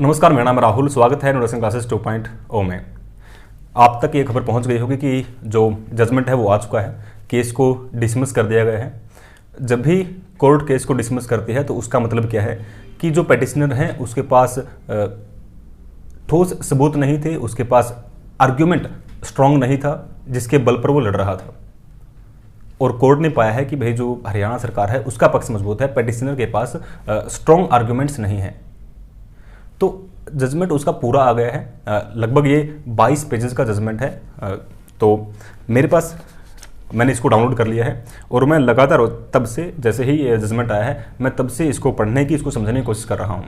नमस्कार, मेरा नाम है राहुल। स्वागत है इनोवेशन क्लासेस 2.0 में। आप तक ये खबर पहुंच गई होगी कि जो जजमेंट है वो आ चुका है, केस को डिसमिस कर दिया गया है। जब भी कोर्ट केस को डिसमिस करती है तो उसका मतलब क्या है कि जो पेटिशनर हैं उसके पास ठोस सबूत नहीं थे, उसके पास आर्ग्यूमेंट स्ट्रांग नहीं था जिसके बल पर वो लड़ रहा था। और कोर्ट ने पाया है कि भाई जो हरियाणा सरकार है उसका पक्ष मजबूत है, पेटिशनर के पास स्ट्रांग आर्ग्यूमेंट्स नहीं है। तो जजमेंट उसका पूरा आ गया है। लगभग ये 22 पेजेस का जजमेंट है। तो मेरे पास मैंने इसको डाउनलोड कर लिया है और मैं लगातार तब से, जैसे ही ये जजमेंट आया है, मैं तब से इसको पढ़ने की, इसको समझने की कोशिश कर रहा हूँ।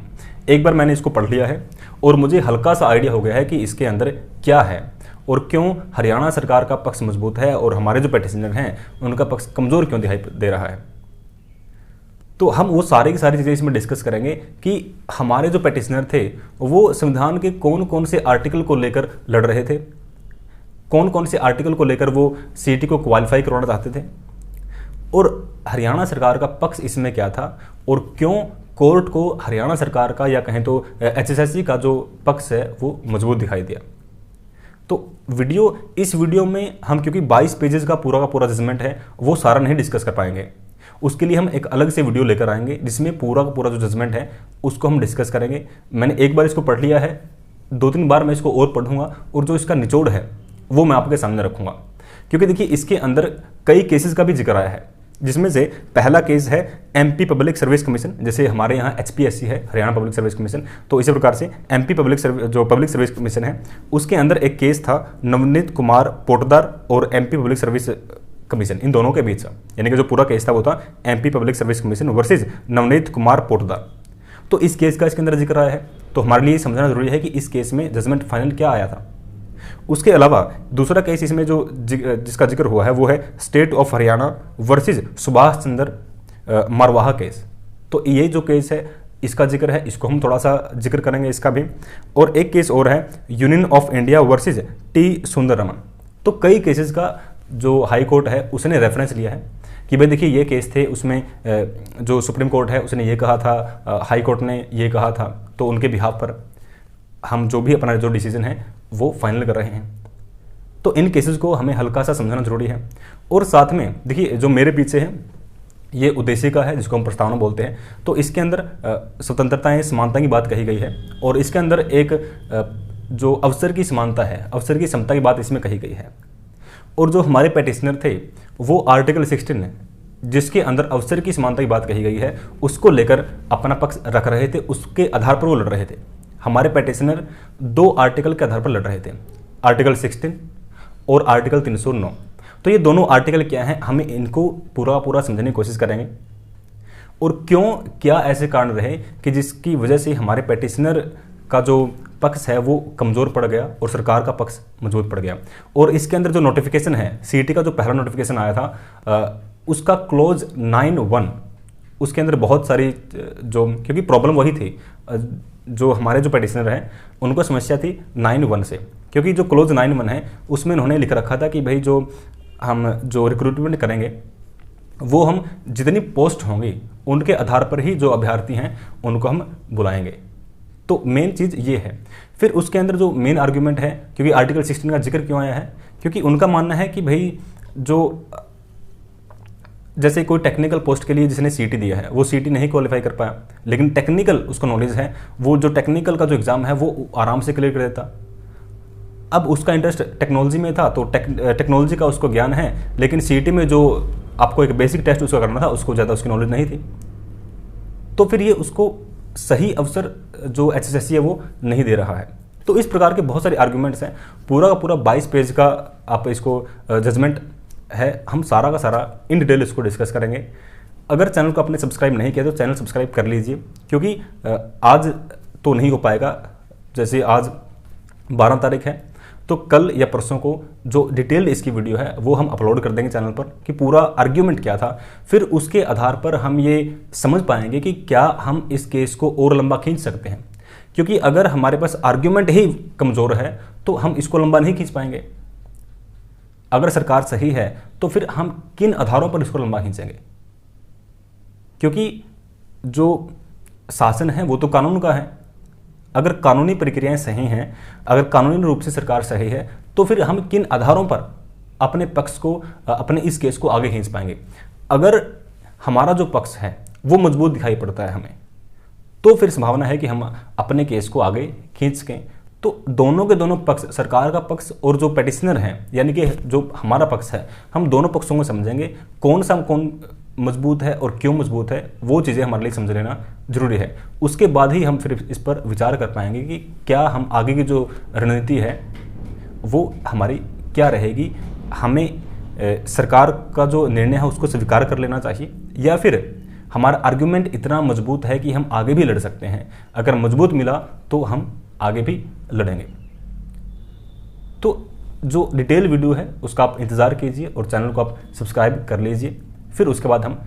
एक बार मैंने इसको पढ़ लिया है और मुझे हल्का सा आइडिया हो गया है कि इसके अंदर क्या है और क्यों हरियाणा सरकार का पक्ष मजबूत है और हमारे जो पेटिशनर हैं उनका पक्ष कमज़ोर क्यों दिखाई दे रहा है। तो हम वो सारी की सारी चीज़ें इसमें डिस्कस करेंगे कि हमारे जो पेटिशनर थे वो संविधान के कौन कौन से आर्टिकल को लेकर लड़ रहे थे, कौन कौन से आर्टिकल को लेकर वो सीटी को क्वालिफाई करवाना चाहते थे और हरियाणा सरकार का पक्ष इसमें क्या था और क्यों कोर्ट को हरियाणा सरकार का या कहें तो एचएसएससी का जो पक्ष है वो मजबूत दिखाई दिया। तो इस वीडियो में हम, क्योंकि 22 पेजेस का पूरा जजमेंट है, वो सारा नहीं डिस्कस कर पाएंगे। उसके लिए हम एक अलग से वीडियो लेकर आएंगे जिसमें पूरा जो जजमेंट है उसको हम डिस्कस करेंगे। मैंने एक बार इसको पढ़ लिया है, 2-3 बार मैं इसको और पढ़ूंगा और जो इसका निचोड़ है वो मैं आपके सामने रखूंगा। क्योंकि देखिए इसके अंदर कई केसेस का भी जिक्र आया है, जिसमें से पहला केस है एमपी पब्लिक सर्विस कमीशन। जैसे हमारे यहाँ एचपीएससी है, हरियाणा पब्लिक सर्विस कमीशन, तो इसी प्रकार से एमपी पब्लिक सर्विस कमीशन है, उसके अंदर एक केस था नवनीत कुमार पोटदार और एमपी पब्लिक सर्विस कमीशन, इन दोनों के बीच। यानी कि जो पूरा केस था वो था MP public service commission versus Navneet Kumar Potdar. तो इस केस का इसके अंदर जिक्र आया है, तो हमारे लिए समझना जरूरी है कि इस केस में जजमेंट फाइनल क्या आया था। उसके अलावा दूसरा केस इसमें जिसका जिक्र हुआ है वो है state of Haryana versus Subhash Chandra Marwaha case. तो ये जो केस है इसका जिक्र है, इसको हम थोड़ा सा जिक्र करेंगे इसका भी। और एक केस और है union of India versus T Sundaraman. तो कई केसेस का जो हाई कोर्ट है उसने रेफरेंस लिया है कि भाई देखिए ये केस थे, उसमें जो सुप्रीम कोर्ट है उसने ये कहा था, हाई कोर्ट ने ये कहा था, तो उनके बिहाफ पर हम जो भी अपना जो डिसीजन है वो फाइनल कर रहे हैं। तो इन केसेस को हमें हल्का सा समझना जरूरी है। और साथ में देखिए जो मेरे पीछे है ये उद्देश्य का है, जिसको हम प्रस्तावना बोलते हैं। तो इसके अंदर स्वतंत्रताएं, समानता की बात कही गई है और इसके अंदर एक जो अवसर की समानता है, अवसर की समता की बात इसमें कही गई है। और जो हमारे पेटिशनर थे वो आर्टिकल 16 जिसके अंदर अवसर की समानता की बात कही गई है उसको लेकर अपना पक्ष रख रहे थे, उसके आधार पर वो लड़ रहे थे। हमारे पेटिशनर 2 आर्टिकल के आधार पर लड़ रहे थे, आर्टिकल 16 और आर्टिकल 309। तो ये दोनों आर्टिकल क्या हैं, हमें इनको पूरा समझने की कोशिश करेंगे और क्यों, क्या ऐसे कारण रहे कि जिसकी वजह से हमारे पेटिशनर का जो पक्ष है वो कमज़ोर पड़ गया और सरकार का पक्ष मजबूत पड़ गया। और इसके अंदर जो नोटिफिकेशन है, सीटी का जो पहला नोटिफिकेशन आया था उसका क्लोज 9(1) उसके अंदर बहुत सारी क्योंकि प्रॉब्लम वही थी, जो हमारे जो पेटिशनर हैं उनको समस्या थी 9(1) से। क्योंकि जो क्लोज 9(1) है उसमें उन्होंने लिख रखा था कि भाई हम जो रिक्रूटमेंट करेंगे वो हम जितनी पोस्ट होंगी उनके आधार पर ही जो अभ्यर्थी हैं उनको हम बुलाएंगे। तो मेन चीज़ ये है। फिर उसके अंदर जो मेन आर्ग्यूमेंट है, क्योंकि आर्टिकल 16 का जिक्र क्यों आया है, क्योंकि उनका मानना है कि भाई जो जैसे कोई टेक्निकल पोस्ट के लिए जिसने सीटी दिया है वो सीटी नहीं क्वालिफाई कर पाया, लेकिन टेक्निकल उसको नॉलेज है, वो जो टेक्निकल का जो एग्ज़ाम है वो आराम से क्लियर कर देता। अब उसका इंटरेस्ट टेक्नोलॉजी में था तो टेक्नोलॉजी का उसको ज्ञान है, लेकिन सीटी में जो आपको एक बेसिक टेस्ट उसका करना था उसको ज़्यादा उसकी नॉलेज नहीं थी। तो फिर ये उसको सही अवसर जो एचएसएससी है वो नहीं दे रहा है। तो इस प्रकार के बहुत सारे आर्ग्यूमेंट्स हैं। पूरा 22 पेज का आप इसको जजमेंट है, हम सारा का सारा इन डिटेल इसको डिस्कस करेंगे। अगर चैनल को आपने सब्सक्राइब नहीं किया तो चैनल सब्सक्राइब कर लीजिए, क्योंकि आज तो नहीं हो पाएगा। जैसे आज 12 तारीख है तो कल या परसों को जो डिटेल्ड इसकी वीडियो है वो हम अपलोड कर देंगे चैनल पर कि पूरा आर्ग्यूमेंट क्या था। फिर उसके आधार पर हम ये समझ पाएंगे कि क्या हम इस केस को और लंबा खींच सकते हैं, क्योंकि अगर हमारे पास आर्ग्यूमेंट ही कमज़ोर है तो हम इसको लंबा नहीं खींच पाएंगे। अगर सरकार सही है तो फिर हम किन आधारों पर इसको लंबा खींचेंगे, क्योंकि जो शासन है वो तो कानून का है अगर कानूनी प्रक्रियाएं सही हैं, अगर कानूनी रूप से सरकार सही है, तो फिर हम किन आधारों पर अपने पक्ष को, अपने इस केस को आगे खींच पाएंगे। अगर हमारा जो पक्ष है वो मजबूत दिखाई पड़ता है हमें, तो फिर संभावना है कि हम अपने केस को आगे खींच सकें। तो दोनों के दोनों पक्ष, सरकार का पक्ष और जो पेटिशनर हैं यानी कि जो हमारा पक्ष है, हम दोनों पक्षों को समझेंगे कौन मजबूत है और क्यों मजबूत है, वो चीज़ें हमारे लिए समझ लेना जरूरी है। उसके बाद ही हम फिर इस पर विचार कर पाएंगे कि क्या हम आगे की जो रणनीति है वो हमारी क्या रहेगी। हमें सरकार का जो निर्णय है उसको स्वीकार कर लेना चाहिए, या फिर हमारा आर्गुमेंट इतना मजबूत है कि हम आगे भी लड़ सकते हैं। अगर मजबूत मिला तो हम आगे भी लड़ेंगे। तो जो डिटेल वीडियो है उसका आप इंतज़ार कीजिए और चैनल को आप सब्सक्राइब कर लीजिए। फिर उसके बाद हम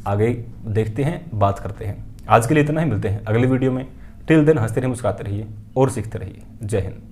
आगे देखते हैं, बात करते हैं। आज के लिए इतना ही, मिलते हैं अगले वीडियो में। टिल देन हंसते रहिए, मुस्कुराते रहिए और सीखते रहिए। जय हिंद।